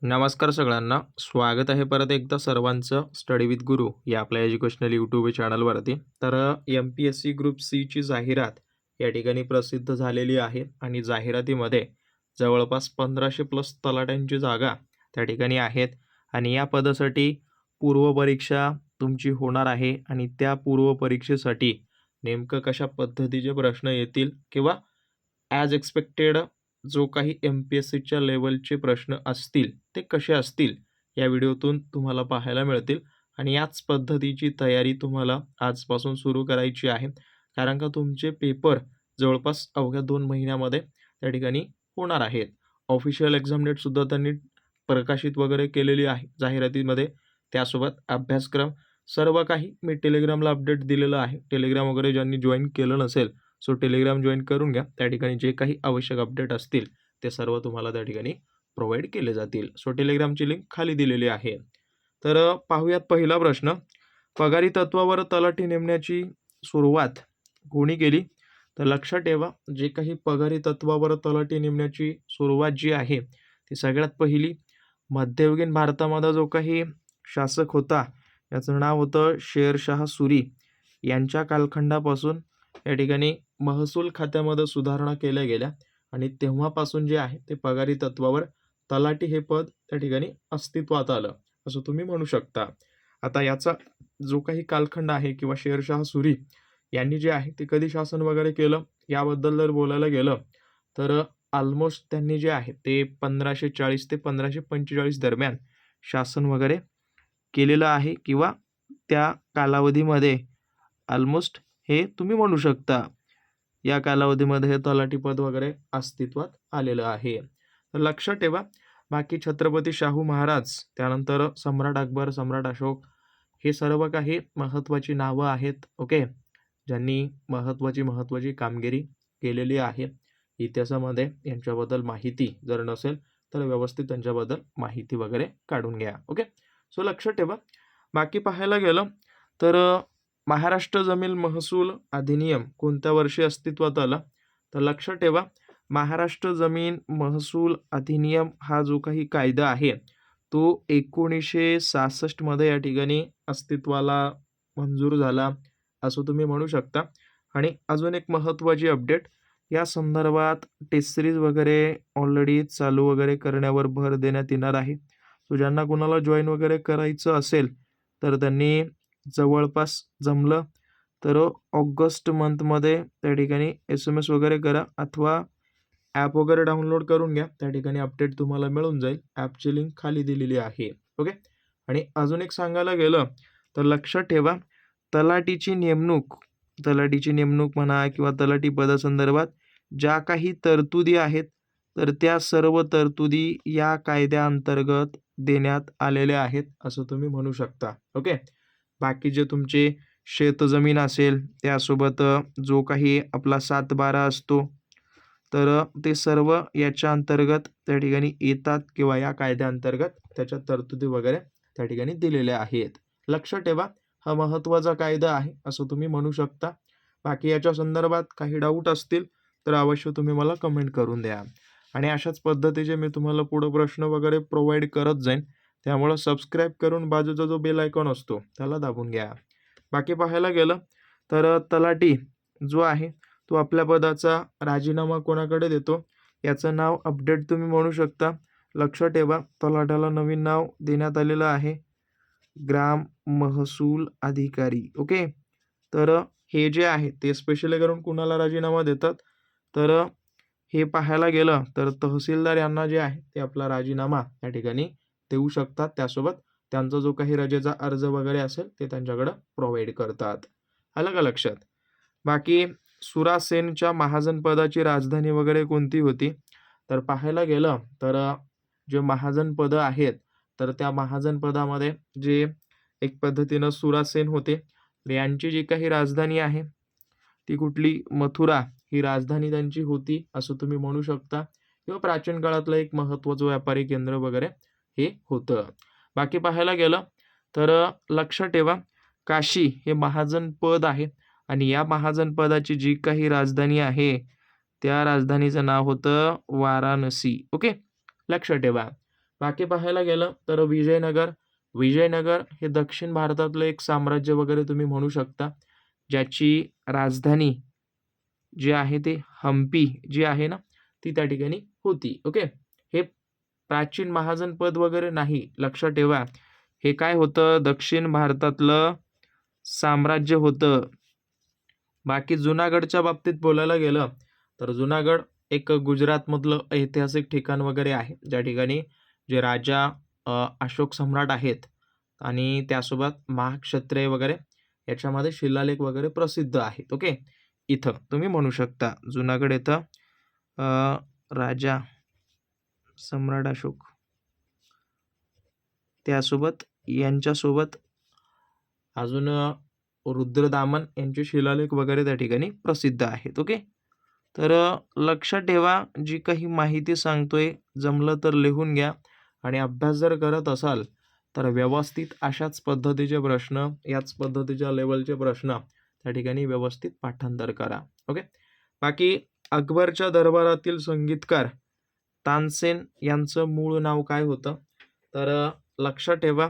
नमस्कार सगळ्यांना. स्वागत आहे परत एकदा सर्वांचं स्टडी विथ गुरु या आपल्या एज्युकेशनल यूट्यूब चॅनलवरती. तर MPSC ग्रुप सीची जाहिरात या ठिकाणी प्रसिद्ध झालेली आहे आणि जाहिरातीमध्ये जवळपास 1500+ तलाट्यांची जागा त्या ठिकाणी आहेत आणि या पदासाठी पूर्वपरीक्षा तुमची होणार आहे आणि त्या पूर्वपरीक्षेसाठी नेमकं कशा पद्धतीचे प्रश्न येतील किंवा ॲज एक्सपेक्टेड जो काही MPSCच्या लेवलचे प्रश्न असतील ते कसे असतील या व्हिडिओतून तुम्हाला पाहायला मिळतील आणि याच पद्धतीची तयारी तुम्हाला आजपासून सुरू करायची आहे. कारण का तुमचे पेपर जवळपास अवघ्या 2 महिन्यामध्ये त्या ठिकाणी होणार आहेत. ऑफिशियल एक्झाम डेटसुद्धा त्यांनी प्रकाशित वगैरे केलेली आहे जाहिरातीमध्ये. त्यासोबत अभ्यासक्रम सर्व काही मी टेलिग्रामला अपडेट दिलेलं आहे. टेलिग्राम वगैरे ज्यांनी जॉईन केलं नसेल सो टेलिग्राम जॉईन करून घ्या. त्या ठिकाणी जे काही आवश्यक अपडेट असतील ते सर्व तुम्हाला त्या ठिकाणी प्रोव्हाइड केले जातील. सो टेलिग्रामची लिंक खाली दिलेली आहे. तर पाहूयात पहिला प्रश्न. पगारी तत्वावर तलाठी नेमण्याची सुरुवात कोणी केली? तर लक्षात ठेवा, जे काही पगारी तत्वावर तलाठी नेमण्याची सुरुवात जी आहे ती सगळ्यात पहिली मध्ययुगीन भारतामध्ये जो काही शासक होता याचं नाव होतं शेरशाह सुरी. यांच्या कालखंडापासून या ठिकाणी महसूल खात्यामध्ये सुधारणा केल्या गेल्या आणि तेव्हापासून जे आहे ते पगारी तत्वावर तलाठी हे पद त्या ठिकाणी अस्तित्वात आलं असं तुम्ही म्हणू शकता. आता याचा जो काही कालखंड आहे किंवा शेरशाह सुरी यांनी जे आहे ते कधी शासन वगैरे केलं याबद्दल जर बोलायला गेलं तर ऑलमोस्ट त्यांनी जे आहे ते 1540 ते 1545 दरम्यान शासन वगैरे केलेलं आहे किंवा त्या कालावधीमध्ये ऑलमोस्ट हे तुम्ही म्हणू शकता या कालावधीमध्ये हे तलाठी पद वगैरे अस्तित्वात आलेलं आहे. तर लक्षात ठेवा, बाकी छत्रपती शाहू महाराज, त्यानंतर सम्राट अकबर, सम्राट अशोक हे सर्व काही महत्त्वाची नावं आहेत. ओके, ज्यांनी महत्त्वाची कामगिरी केलेली आहे इतिहासामध्ये. यांच्याबद्दल माहिती जर नसेल तर व्यवस्थित त्यांच्याबद्दल माहिती वगैरे काढून घ्या. ओके, सो लक्षात ठेवा. बाकी पाहायला गेलं तर महाराष्ट्र जमीन महसूल अधिनियम कोणत्या वर्षी अस्तित्वात आला? तर लक्षात ठेवा, महाराष्ट्र जमीन महसूल अधिनियम हा जो काही कायदा आहे तो 1966 मध्ये या ठिकाणी अस्तित्वाला मंजूर झाला असं तुम्ही म्हणू शकता. आणि अजून एक महत्त्वाची अपडेट या संदर्भात टेस्ट सिरीज वगैरे ऑलरेडी चालू वगैरे करण्यावर भर देण्यात येणार आहे. सो ज्यांना कुणाला जॉईन वगैरे करायचं असेल तर त्यांनी जवळपास जमलं तर ऑगस्ट मंथमध्ये त्या ठिकाणी SMS वगैरे करा अथवा ॲप वगैरे डाउनलोड करून घ्या. त्या ठिकाणी अपडेट तुम्हाला मिळून जाईल. ॲपची लिंक खाली दिलेली आहे. ओके, आणि अजून एक सांगायला गेलं तर लक्षात ठेवा, तलाठीची नेमणूक म्हणा किंवा तलाठी पदासंदर्भात ज्या काही तरतुदी आहेत तर त्या सर्व तरतुदी या कायद्याअंतर्गत देण्यात आलेल्या आहेत असं तुम्ही म्हणू शकता. ओके, बाकी जे तुमचे शेतजमीन असेल त्यासोबत जो काही आपला 7/12 असतो तर ते सर्व याच्या अंतर्गत त्या ठिकाणी येतात किंवा या कायद्याअंतर्गत त्याच्या तरतुदी वगैरे त्या ठिकाणी दिलेल्या आहेत. लक्षात ठेवा, हा महत्त्वाचा कायदा आहे असं तुम्ही म्हणू शकता. बाकी याच्या संदर्भात काही डाऊट असतील तर अवश्य तुम्ही मला कमेंट करून द्या आणि अशाच पद्धतीचे मी तुम्हाला पुढं प्रश्न वगैरे प्रोव्हाइड करत जाईन. त्यामुळं सबस्क्राईब करून बाजूचा जो बेल आयकॉन असतो त्याला दाबून घ्या. बाकी पाहायला गेलं तर तलाठी जो आहे तो आपल्या पदाचा राजीनामा कोणाकडे देतो याचं नाव अपडेट तुम्ही म्हणू शकता. लक्षात ठेवा, तलाठ्याला नवीन नाव देण्यात आलेलं आहे ग्राम महसूल अधिकारी. ओके, तर हे जे आहे ते स्पेशली करून कुणाला राजीनामा देतात तर हे पाहायला गेलं तर तहसीलदार यांना जे आहे ते आपला राजीनामा या ठिकाणी देऊ शकतात. त्यासोबत त्यांचा जो काही रजेचा अर्ज वगैरे असेल ते त्यांच्याकडं प्रोव्हाइड करतात. आलं का लक्षात? बाकी सुरासेनच्या महाजन पदाची राजधानी वगैरे कोणती होती? तर पाहायला गेलं तर जे महाजन पदं आहेत तर त्या महाजन पदामध्ये जे एक पद्धतीनं सुरासेन होते यांची जी काही राजधानी आहे ती कुठली? मथुरा ही राजधानी त्यांची होती असं तुम्ही म्हणू शकता किंवा प्राचीन काळातलं एक महत्त्वाचं व्यापारी केंद्र वगैरे हे होतं. बाकी पाहायला गेलं तर लक्षात ठेवा, काशी हे महाजन पद आहे आणि या महाजन पदाची जी काही राजधानी आहे त्या राजधानीचं नाव होतं वाराणसी. ओके, लक्षात ठेवा. बाकी पाहायला गेलं तर विजयनगर हे दक्षिण भारतातलं एक साम्राज्य वगैरे तुम्ही म्हणू शकता, ज्याची राजधानी जी आहे ते हम्पी जी आहे ना, ती त्या ठिकाणी होती. ओके. हे प्राचीन महाजनपद वगैरे नाही, लक्षात ठेवा. हे काय होतं, दक्षिण भारतातलं साम्राज्य होतं. बाकी जुनागडच्या बाबतीत बोलायला गेलं, तर जुनागड एक गुजरातमधलं ऐतिहासिक ठिकाण वगैरे आहे, ज्या ठिकाणी जे राजा अशोक सम्राट आहेत आणि त्यासोबत महाक्षत्रिय वगैरे याच्यामध्ये शिलालेख वगैरे प्रसिद्ध आहेत. ओके. इथं तुम्ही म्हणू शकता जुनागड इथं राजा सम्राट अशोक त्यासोबत यांच्यासोबत अजून रुद्रदामन यांचे शिलालेख वगैरे त्या ठिकाणी प्रसिद्ध आहेत. ओके. तर लक्षात ठेवा, जी काही माहिती सांगतोय जमलं तर लिहून घ्या आणि अभ्यास जर करत असाल तर व्यवस्थित अशाच पद्धतीचे प्रश्न, याच पद्धतीच्या लेवलचे प्रश्न त्या ठिकाणी व्यवस्थित पाठांतर करा. ओके. बाकी अकबरच्या दरबारातील संगीतकार तानसेन यांचं मूळ नाव काय होतं? तर लक्षात ठेवा,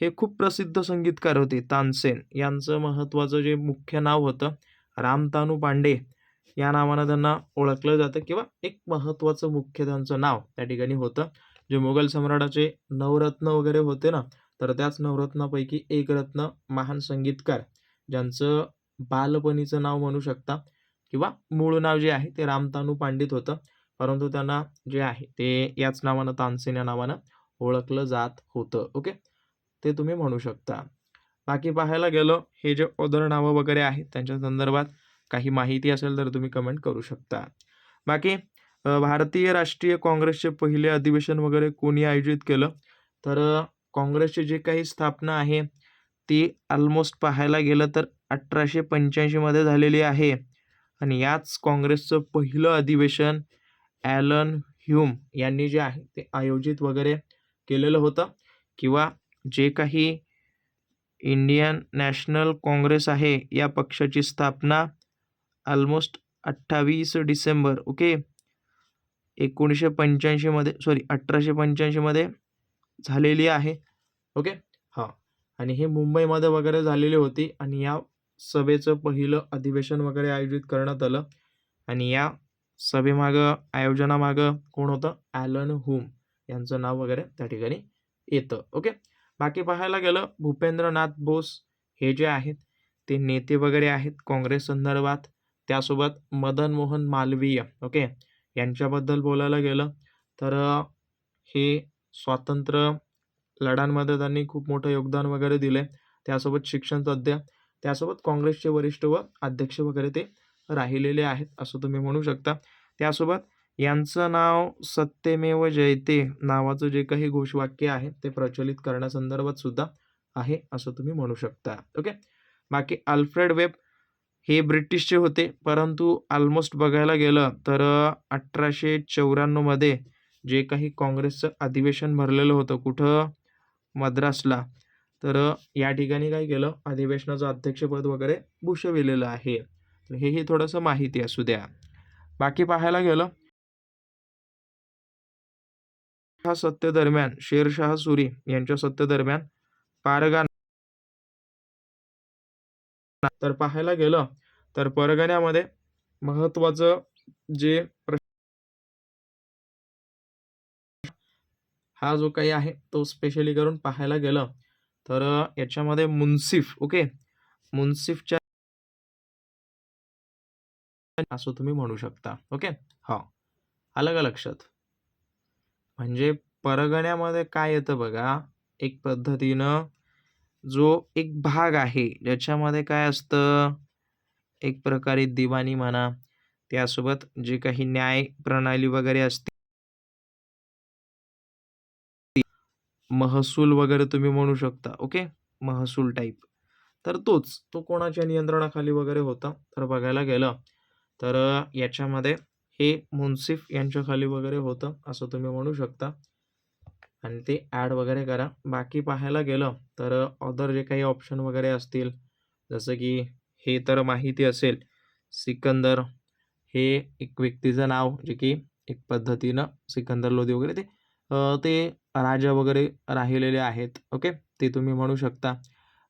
हे खूप प्रसिद्ध संगीतकार होते तानसेन. यांचं महत्त्वाचं जे मुख्य नाव होतं रामतानू पांडे या नावानं त्यांना ओळखलं जातं, किंवा एक महत्त्वाचं मुख्य त्यांचं नाव त्या ठिकाणी होतं. जे मुघल सम्राटाचे नवरत्न वगैरे होते ना, तर त्याच नवरत्नापैकी एक रत्न महान संगीतकार, ज्यांचं बालपणीचं नाव म्हणू शकता किंवा मूळ नाव जे आहे ते रामतानू पंडित होतं. परंतु त्यांना जे आहे ते याच नावानं, तानसेन या नावानं ओळखलं जात होतं. ओके. ते तुम्ही म्हणू शकता. बाकी पाहायला गेलं, हे जे अदर नावं वगैरे आहेत त्यांच्या संदर्भात काही माहिती असेल तर तुम्ही कमेंट करू शकता. बाकी भारतीय राष्ट्रीय काँग्रेसचे पहिले अधिवेशन वगैरे कोणी आयोजित केलं? तर काँग्रेसची जी काही स्थापना आहे ती ऑलमोस्ट पाहायला गेलं तर 1885 मध्ये झालेली आहे आणि याच काँग्रेसचं पहिलं अधिवेशन ॲलन ह्यूम यांनी जे आहे ते आयोजित वगैरे केलेलं होतं, किंवा जे काही इंडियन नॅशनल काँग्रेस आहे या पक्षाची स्थापना ऑलमोस्ट 28 डिसेंबर 1985 मध्ये, 1885 मध्ये झालेली आहे. ओके. हां. आणि हे मुंबईमध्ये वगैरे झालेली होती आणि या सभेचं पहिलं अधिवेशन वगैरे आयोजित करण्यात आलं आणि या सभेमागं, आयोजनामागं कोण होतं? ॲलन ह्यूम यांचं नाव वगैरे त्या ठिकाणी येतं. ओके. बाकी पाहायला गेलं, भूपेंद्रनाथ बोस हे जे आहेत ते नेते वगैरे आहेत काँग्रेस संदर्भात. त्यासोबत मदन मोहन मालवीय, ओके, यांच्याबद्दल बोलायला गेलं तर हे स्वातंत्र्य लढ्यांमध्ये त्यांनी खूप मोठं योगदान वगैरे दिले. त्यासोबत शिक्षण तज्ज्ञ, त्यासोबत काँग्रेसचे वरिष्ठ व अध्यक्ष वगैरे ते राहिलेले आहेत असं तुम्ही म्हणू शकता. त्यासोबत यांचं नाव सत्यमेव जयते नावाचं जे काही घोषवाक्य आहे ते प्रचलित करण्यासंदर्भात सुद्धा आहे असं तुम्ही म्हणू शकता. ओके. बाकी अल्फ्रेड वेब हे ब्रिटिशचे होते, परंतु ऑलमोस्ट बघायला गेलं तर 1894 मध्ये जे काही काँग्रेसचं अधिवेशन भरलेलं होतं कुठं? मद्रासला. तर या ठिकाणी काय केलं, अधिवेशनाचं अध्यक्षपद वगैरे भूषविलेलं आहे. तर हेही थोडंसं माहिती असू द्या. बाकी पाहायला गेलं, हा सत्तेदरम्यान शेरशाह सुरी यांच्या सत्तेदरम्यान पारगाना, तर पाहायला गेलं तर परगण्यामध्ये महत्त्वाचं जे हा जो काही आहे तो स्पेशली करून पाहायला गेलं तर याच्यामध्ये मुन्सिफ, ओके, मुन्सिफच्या असं तुम्ही म्हणू शकता. ओके. हा, आलं का लक्षात? म्हणजे परगण्यामध्ये काय येतं बघा, एक पद्धतीनं जो एक भाग आहे ज्याच्यामध्ये काय असतं, एक प्रकारे दिवाणी म्हणा, त्यासोबत जे काही न्याय प्रणाली वगैरे असते, महसूल वगैरे तुम्ही म्हणू शकता. ओके. महसूल टाईप. तर तो कोणाच्या नियंत्रणाखाली वगैरे होता? तर बघायला गेलं तर याच्यामध्ये हे मुन्सिफ यांच्याखाली वगैरे होतं असं तुम्ही म्हणू शकता आणि ते ॲड वगैरे करा. बाकी पाहायला गेलं तर अदर जे काही ऑप्शन वगैरे असतील, जसं की हे तर माहिती असेल, सिकंदर हे एक व्यक्तीचं नाव, जे की एक पद्धतीनं सिकंदर लोधी वगैरे ते ते राजा वगैरे राहिलेले आहेत. ओके. ते तुम्ही म्हणू शकता.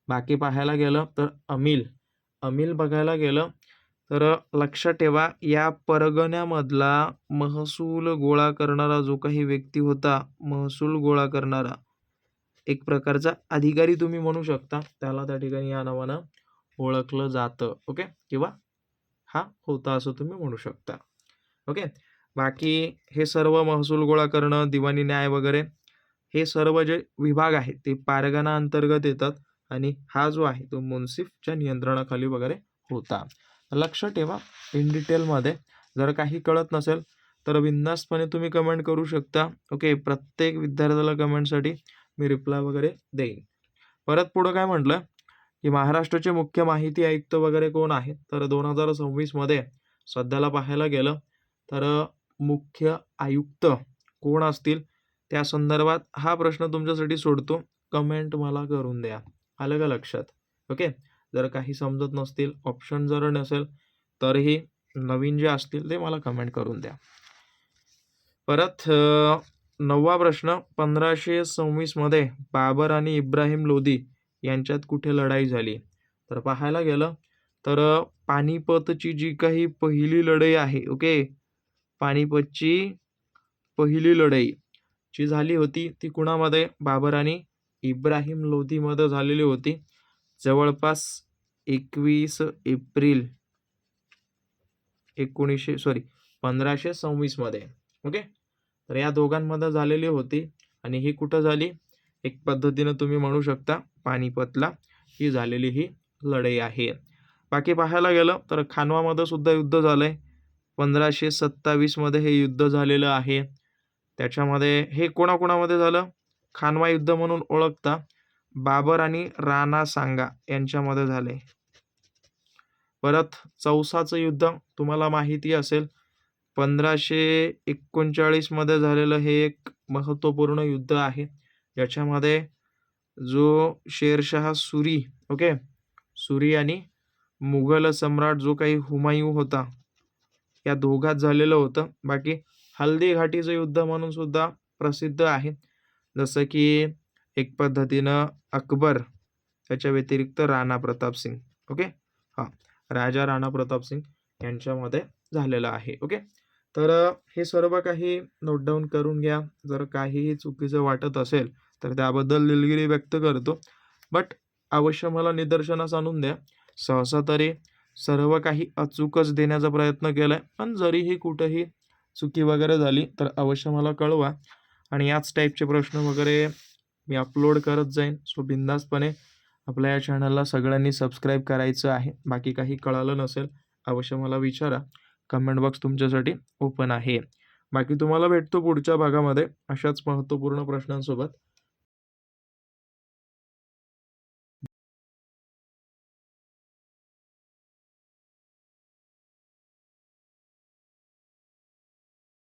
बाकी पाहायला गेलं तर अमील बघायला गेलं तर लक्षात ठेवा या परगण्यामधला महसूल गोळा करणारा जो काही व्यक्ती होता, महसूल गोळा करणारा एक प्रकारचा अधिकारी तुम्ही म्हणू शकता. त्याला त्या ठिकाणी या नावानं ओळखलं जातं. ओके. किंवा हा होता असं तुम्ही म्हणू शकता. ओके. बाकी हे सर्व महसूल गोळा करणं, दिवाणी न्याय वगैरे हे सर्व जे विभाग आहेत ते पारगणा अंतर्गत येतात आणि हा जो आहे तो मुन्सिफच्या नियंत्रणाखाली वगैरे होता. लक्ष ठेवा इन डिटेलमध्ये. जर काही कळत नसेल तर बिनधास्तपणे तुम्ही कमेंट करू शकता. ओके. प्रत्येक विद्यार्थ्याला कमेंटसाठी मी रिप्लाय वगैरे देईन. परत पुढं काय म्हटलं, की महाराष्ट्राचे मुख्य माहिती आयुक्त वगैरे कोण आहेत? तर 2026 मध्ये सध्याला पाहायला गेलं तर मुख्य आयुक्त कोण असतील? त्या संदर्भात हा प्रश्न तुमच्यासाठी सोडतो. कमेंट मला करून द्या. आलं का लक्षात? ओके. जर काही समजत नसतील, ऑप्शन जर नसेल, तरीही नवीन जे असतील ते मला कमेंट करून द्या. परत 9वा प्रश्न 1526 मध्ये बाबर आणि इब्राहिम लोदी यांच्यात कुठे लढाई झाली? तर पाहायला गेलं तर पानिपतची जी काही पहिली लढाई आहे, ओके. पानिपतची पहिली लढाई जी झाली होती ती कुणामध्ये? बाबर आणि इब्राहिम लोदीमध्ये झालेली होती. जवळपास 21 एप्रिल 1526 मध्ये. ओके. तर या दोघांमध्ये झालेली होती आणि ही कुठं झाली? एक पद्धतीनं तुम्ही म्हणू शकता पानिपतला ही झालेली ही लढाई आहे. बाकी पाहायला गेलं तर खानवामध्ये सुद्धा युद्ध झालंय. 1527 मध्ये हे युद्ध झालेलं आहे. त्याच्यामध्ये हे कोणाकोणामध्ये झालं? खानवा युद्ध म्हणून ओळखता बाबर आणि राणा सांगा यांच्यामध्ये झाले. परत चौसाचं युद्ध तुम्हाला माहिती असेल 1539 मध्ये झालेलं हे एक महत्त्वपूर्ण युद्ध आहे. याच्यामध्ये जो शेरशाह सुरी, ओके, सुरी आणि मुघल सम्राट जो काही हुमायूँ होता या दोघात झालेलं होतं. बाकी हल्दी घाटीचं युद्ध म्हणून सुद्धा प्रसिद्ध आहे. जसं की एक पद्धतीनं अकबर त्याच्या व्यतिरिक्त राणा प्रताप सिंग, ओके, हां, राजा राणा प्रताप सिंग यांच्यामध्ये झालेलं आहे. ओके. तर हे सर्व काही नोट डाऊन करून घ्या. जर काहीही चुकीचं वाटत असेल तर त्याबद्दल दिलगिरी व्यक्त करतो. बट अवश्य मला निदर्शनास आणून द्या. सहसा तरी सर्व काही अचूकच देण्याचा प्रयत्न केलाय. पण जरीही कुठेही चुकी वगैरे झाली तर अवश्य मला कळवा आणि याच टाईपचे प्रश्न वगैरे मी अपलोड करत जाईन. सो बिनधास्तपणे आपल्या या चॅनलला सगळ्यांनी सबस्क्राईब करायचं आहे. बाकी काही कळालं नसेल अवश्य मला विचारा. कमेंट बॉक्स तुमच्यासाठी ओपन आहे. बाकी तुम्हाला भेटतो पुढच्या भागामध्ये अशाच महत्त्वपूर्ण प्रश्नांसोबत.